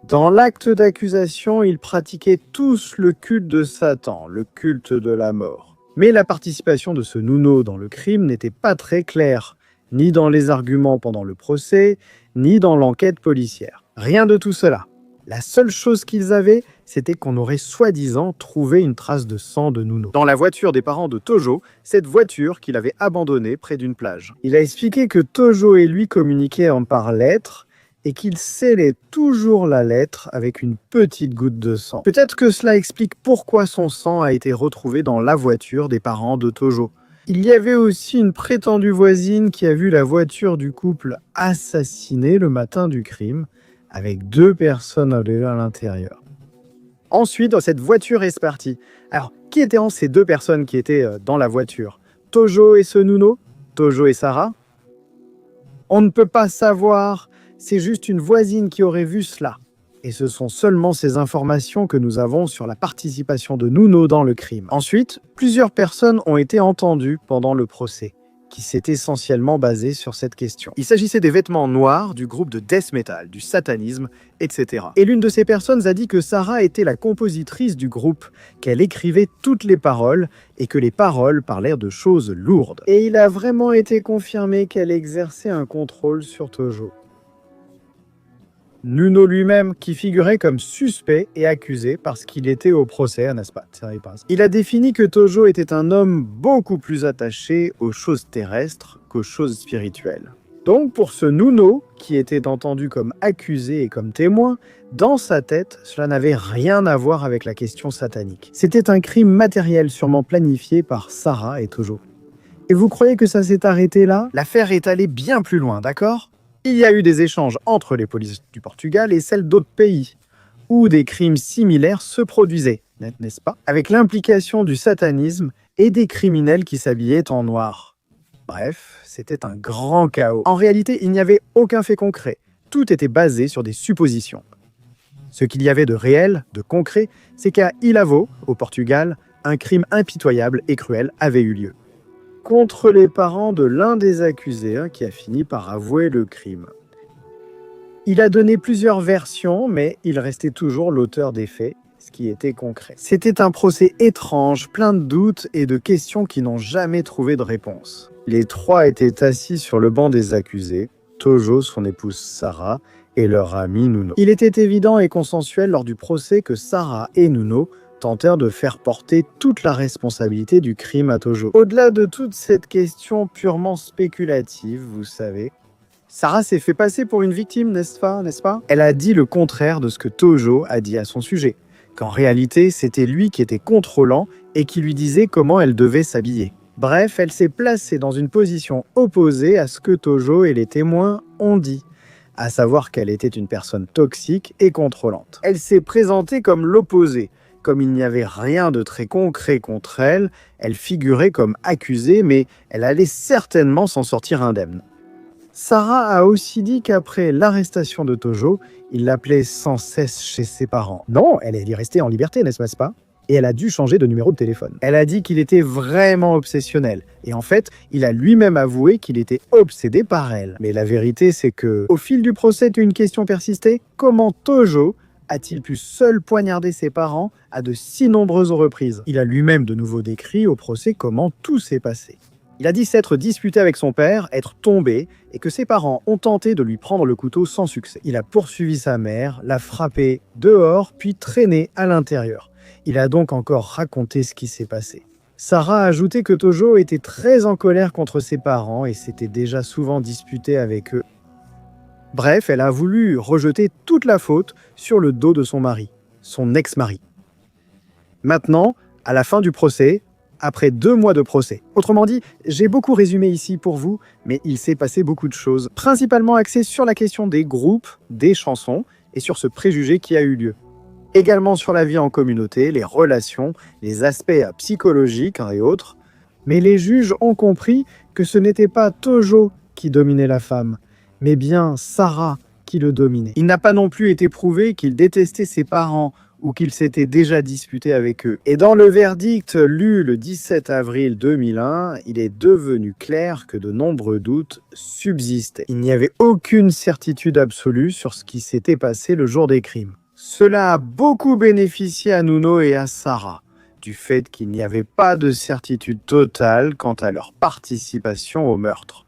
dans l'acte d'accusation, ils pratiquaient tous le culte de Satan, le culte de la mort. Mais la participation de ce Nuno dans le crime n'était pas très claire, ni dans les arguments pendant le procès, ni dans l'enquête policière. Rien de tout cela. La seule chose qu'ils avaient, c'était qu'on aurait soi-disant trouvé une trace de sang de Nuno dans la voiture des parents de Tojo, cette voiture qu'il avait abandonnée près d'une plage. Il a expliqué que Tojo et lui communiquaient par lettres, et qu'il scellait toujours la lettre avec une petite goutte de sang. Peut-être que cela explique pourquoi son sang a été retrouvé dans la voiture des parents de Tojo. Il y avait aussi une prétendue voisine qui a vu la voiture du couple assassinée le matin du crime, avec 2 personnes à l'intérieur. Ensuite, cette voiture est partie. Alors, qui étaient ces 2 personnes qui étaient dans la voiture? Tojo et ce Nuno? Tojo et Sarah? On ne peut pas savoir. C'est juste une voisine qui aurait vu cela. Et ce sont seulement ces informations que nous avons sur la participation de Nuno dans le crime. Ensuite, plusieurs personnes ont été entendues pendant le procès. qui s'est essentiellement basé sur cette question. Il s'agissait des vêtements noirs du groupe de death metal, du satanisme, etc. Et l'une de ces personnes a dit que Sarah était la compositrice du groupe, qu'elle écrivait toutes les paroles et que les paroles parlaient de choses lourdes. Et il a vraiment été confirmé qu'elle exerçait un contrôle sur Tojo. Nuno lui-même, qui figurait comme suspect et accusé parce qu'il était au procès, n'est-ce pas? Il a défini que Tojo était un homme beaucoup plus attaché aux choses terrestres qu'aux choses spirituelles. Donc pour ce Nuno, qui était entendu comme accusé et comme témoin, dans sa tête, cela n'avait rien à voir avec la question satanique. C'était un crime matériel sûrement planifié par Sarah et Tojo. Et vous croyez que ça s'est arrêté là? L'affaire est allée bien plus loin, d'accord? Il y a eu des échanges entre les polices du Portugal et celles d'autres pays, où des crimes similaires se produisaient, n'est-ce pas? Avec l'implication du satanisme et des criminels qui s'habillaient en noir. Bref, c'était un grand chaos. En réalité, il n'y avait aucun fait concret. Tout était basé sur des suppositions. Ce qu'il y avait de réel, de concret, c'est qu'à Ilhavo, au Portugal, un crime impitoyable et cruel avait eu lieu. Contre les parents de l'un des accusés, qui a fini par avouer le crime. Il a donné plusieurs versions, mais il restait toujours l'auteur des faits, ce qui était concret. C'était un procès étrange, plein de doutes et de questions qui n'ont jamais trouvé de réponse. Les trois étaient assis sur le banc des accusés, Tojo, son épouse Sarah et leur ami Nuno. Il était évident et consensuel lors du procès que Sarah et Nuno tentèrent de faire porter toute la responsabilité du crime à Tojo. Au-delà de toute cette question purement spéculative, vous savez, Sarah s'est fait passer pour une victime, n'est-ce pas? Elle a dit le contraire de ce que Tojo a dit à son sujet, qu'en réalité, c'était lui qui était contrôlant et qui lui disait comment elle devait s'habiller. Bref, elle s'est placée dans une position opposée à ce que Tojo et les témoins ont dit, à savoir qu'elle était une personne toxique et contrôlante. Elle s'est présentée comme l'opposé. Comme il n'y avait rien de très concret contre elle, elle figurait comme accusée, mais elle allait certainement s'en sortir indemne. Sarah a aussi dit qu'après l'arrestation de Tojo, il l'appelait sans cesse chez ses parents. Non, elle est restée en liberté, n'est-ce pas? Et elle a dû changer de numéro de téléphone. Elle a dit qu'il était vraiment obsessionnel. Et en fait, il a lui-même avoué qu'il était obsédé par elle. Mais la vérité, c'est que, au fil du procès, une question persistait. Comment Tojo a-t-il pu seul poignarder ses parents à de si nombreuses reprises? Il a lui-même de nouveau décrit au procès comment tout s'est passé. Il a dit s'être disputé avec son père, être tombé, et que ses parents ont tenté de lui prendre le couteau sans succès. Il a poursuivi sa mère, l'a frappée dehors, puis traîné à l'intérieur. Il a donc encore raconté ce qui s'est passé. Sarah a ajouté que Tojo était très en colère contre ses parents et s'était déjà souvent disputé avec eux. Bref, elle a voulu rejeter toute la faute sur le dos de son mari, son ex-mari. Maintenant, à la fin du procès, après 2 mois de procès. Autrement dit, j'ai beaucoup résumé ici pour vous, mais il s'est passé beaucoup de choses, principalement axées sur la question des groupes, des chansons, et sur ce préjugé qui a eu lieu. Également sur la vie en communauté, les relations, les aspects psychologiques et autres. Mais les juges ont compris que ce n'était pas Tojo qui dominait la femme, mais bien Sarah qui le dominait. Il n'a pas non plus été prouvé qu'il détestait ses parents ou qu'il s'était déjà disputé avec eux. Et dans le verdict lu le 17 avril 2001, il est devenu clair que de nombreux doutes subsistaient. Il n'y avait aucune certitude absolue sur ce qui s'était passé le jour des crimes. Cela a beaucoup bénéficié à Nuno et à Sarah, du fait qu'il n'y avait pas de certitude totale quant à leur participation au meurtre.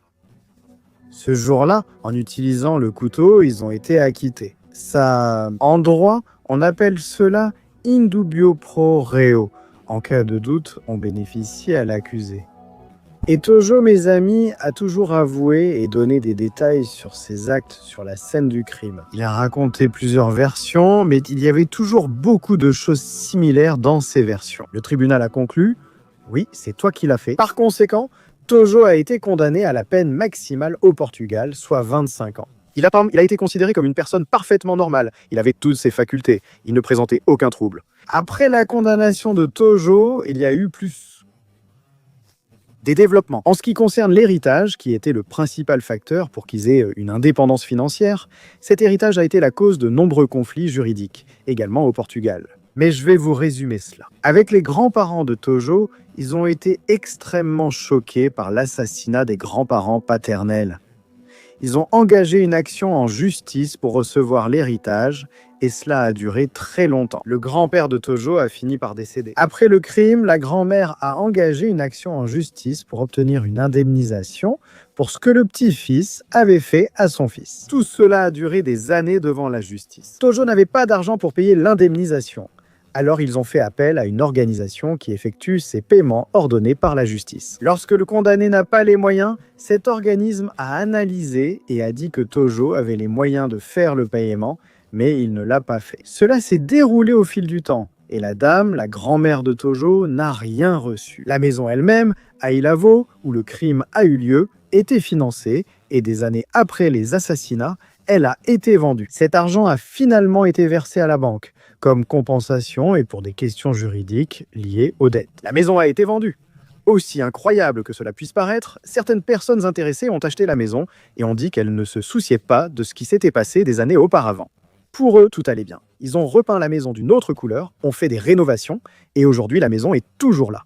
Ce jour-là, en utilisant le couteau, ils ont été acquittés. Ça, en droit, on appelle cela indubio pro reo. En cas de doute, on bénéficie à l'accusé. Et Tojo, mes amis, a toujours avoué et donné des détails sur ses actes sur la scène du crime. Il a raconté plusieurs versions, mais il y avait toujours beaucoup de choses similaires dans ces versions. Le tribunal a conclu « Oui, c'est toi qui l'as fait ». Par conséquent, Tojo a été condamné à la peine maximale au Portugal, soit 25 ans. Il a été considéré comme une personne parfaitement normale. Il avait toutes ses facultés. Il ne présentait aucun trouble. Après la condamnation de Tojo, il y a eu des développements. En ce qui concerne l'héritage, qui était le principal facteur pour qu'ils aient une indépendance financière, cet héritage a été la cause de nombreux conflits juridiques, également au Portugal. Mais je vais vous résumer cela. Avec les grands-parents de Tojo, ils ont été extrêmement choqués par l'assassinat des grands-parents paternels. Ils ont engagé une action en justice pour recevoir l'héritage, et cela a duré très longtemps. Le grand-père de Tojo a fini par décéder. Après le crime, la grand-mère a engagé une action en justice pour obtenir une indemnisation pour ce que le petit-fils avait fait à son fils. Tout cela a duré des années devant la justice. Tojo n'avait pas d'argent pour payer l'indemnisation. Alors ils ont fait appel à une organisation qui effectue ces paiements ordonnés par la justice. Lorsque le condamné n'a pas les moyens, cet organisme a analysé et a dit que Tojo avait les moyens de faire le paiement, mais il ne l'a pas fait. Cela s'est déroulé au fil du temps, et la dame, la grand-mère de Tojo, n'a rien reçu. La maison elle-même, à Ilavo, où le crime a eu lieu, était financée, et des années après les assassinats, elle a été vendue. Cet argent a finalement été versé à la banque, comme compensation et pour des questions juridiques liées aux dettes. La maison a été vendue. Aussi incroyable que cela puisse paraître, certaines personnes intéressées ont acheté la maison et ont dit qu'elles ne se souciaient pas de ce qui s'était passé des années auparavant. Pour eux, tout allait bien. Ils ont repeint la maison d'une autre couleur, ont fait des rénovations, et aujourd'hui la maison est toujours là.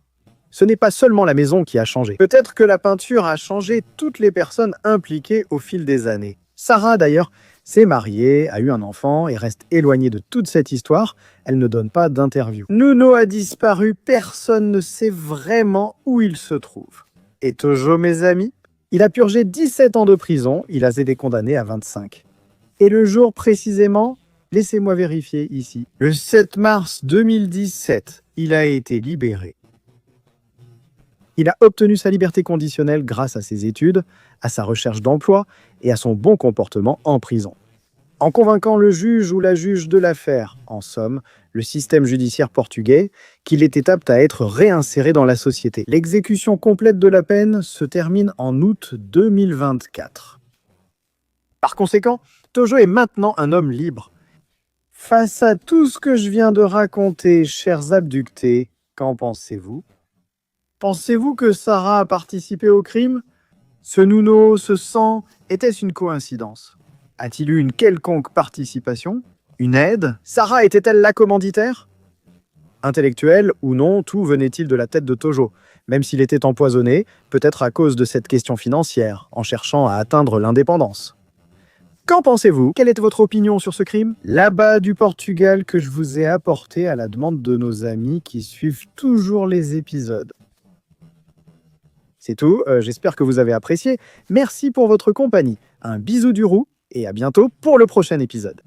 Ce n'est pas seulement la maison qui a changé. Peut-être que la peinture a changé toutes les personnes impliquées au fil des années. Sarah, d'ailleurs, s'est mariée, a eu un enfant et reste éloignée de toute cette histoire. Elle ne donne pas d'interview. Nuno a disparu, personne ne sait vraiment où il se trouve. Et Tojo, mes amis, il a purgé 17 ans de prison, il a été condamné à 25. Et le jour précisément, laissez-moi vérifier ici. Le 7 mars 2017, il a été libéré. Il a obtenu sa liberté conditionnelle grâce à ses études, à sa recherche d'emploi et à son bon comportement en prison. En convainquant le juge ou la juge de l'affaire, en somme, le système judiciaire portugais, qu'il était apte à être réinséré dans la société. L'exécution complète de la peine se termine en août 2024. Par conséquent, Tojo est maintenant un homme libre. Face à tout ce que je viens de raconter, chers abductés, qu'en pensez-vous ? Pensez-vous que Sarah a participé au crime ? Ce Nuno, ce sang, était-ce une coïncidence ? A-t-il eu une quelconque participation ? Une aide ? Sarah était-elle la commanditaire ? Intellectuel ou non, tout venait-il de la tête de Tojo, même s'il était empoisonné, peut-être à cause de cette question financière, en cherchant à atteindre l'indépendance. Qu'en pensez-vous ? Quelle est votre opinion sur ce crime ? Là-bas du Portugal que je vous ai apporté à la demande de nos amis qui suivent toujours les épisodes. C'est tout, j'espère que vous avez apprécié. Merci pour votre compagnie. Un bisou du roux et à bientôt pour le prochain épisode.